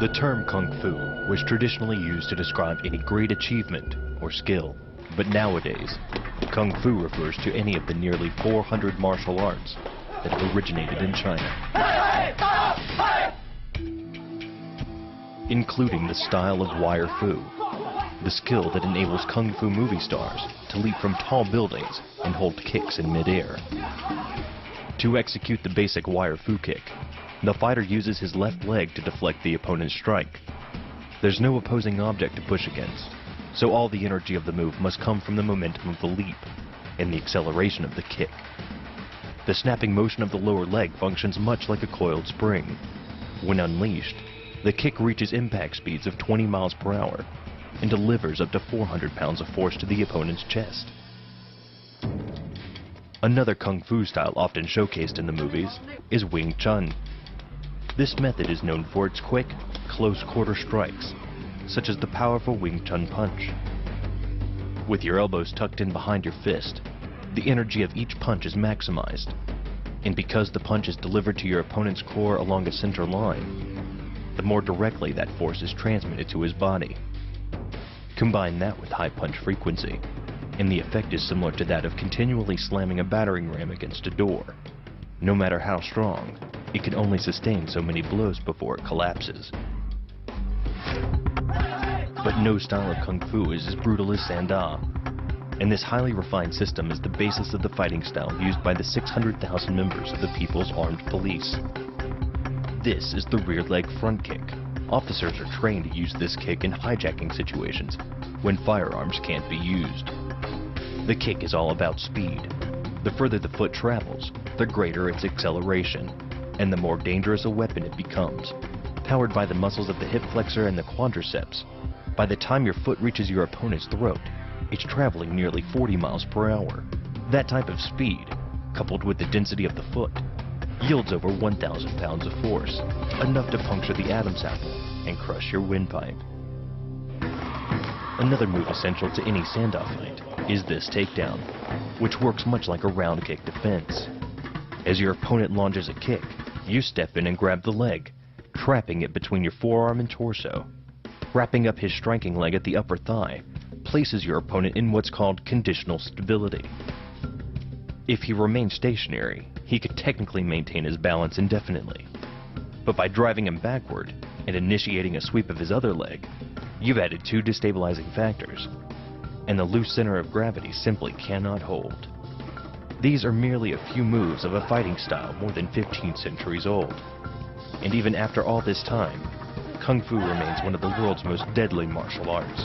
The term Kung Fu was traditionally used to describe any great achievement or skill, but nowadays, Kung Fu refers to any of the nearly 400 martial arts that have originated in China, including the style of Wire Fu, the skill that enables Kung Fu movie stars to leap from tall buildings and hold kicks in midair. To execute the basic Wire Fu kick, the fighter uses his left leg to deflect the opponent's strike. There's no opposing object to push against, so all the energy of the move must come from the momentum of the leap and the acceleration of the kick. The snapping motion of the lower leg functions much like a coiled spring. When unleashed, the kick reaches impact speeds of 20 miles per hour and delivers up to 400 pounds of force to the opponent's chest. Another Kung Fu style often showcased in the movies is Wing Chun. This method is known for its quick, close-quarter strikes, such as the powerful Wing Chun punch. With your elbows tucked in behind your fist, the energy of each punch is maximized, and because the punch is delivered to your opponent's core along a center line, the more directly that force is transmitted to his body. Combine that with high punch frequency, and the effect is similar to that of continually slamming a battering ram against a door. No matter how strong, it can only sustain so many blows before it collapses. But no style of Kung Fu is as brutal as Sanda, and this highly refined system is the basis of the fighting style used by the 600,000 members of the People's Armed Police. This is the rear leg front kick. Officers are trained to use this kick in hijacking situations when firearms can't be used. The kick is all about speed. The further the foot travels, the greater its acceleration, and the more dangerous a weapon it becomes. Powered by the muscles of the hip flexor and the quadriceps, by the time your foot reaches your opponent's throat, it's traveling nearly 40 miles per hour. That type of speed, coupled with the density of the foot, yields over 1,000 pounds of force, enough to puncture the Adam's apple and crush your windpipe. Another move essential to any Sanda fight is this takedown, which works much like a round kick defense. As your opponent launches a kick, you step in and grab the leg, trapping it between your forearm and torso. Wrapping up his striking leg at the upper thigh places your opponent in what's called conditional stability. If he remains stationary, he could technically maintain his balance indefinitely. But by driving him backward and initiating a sweep of his other leg, you've added two destabilizing factors, and the loose center of gravity simply cannot hold. These are merely a few moves of a fighting style more than 15 centuries old. And even after all this time, Kung Fu remains one of the world's most deadly martial arts.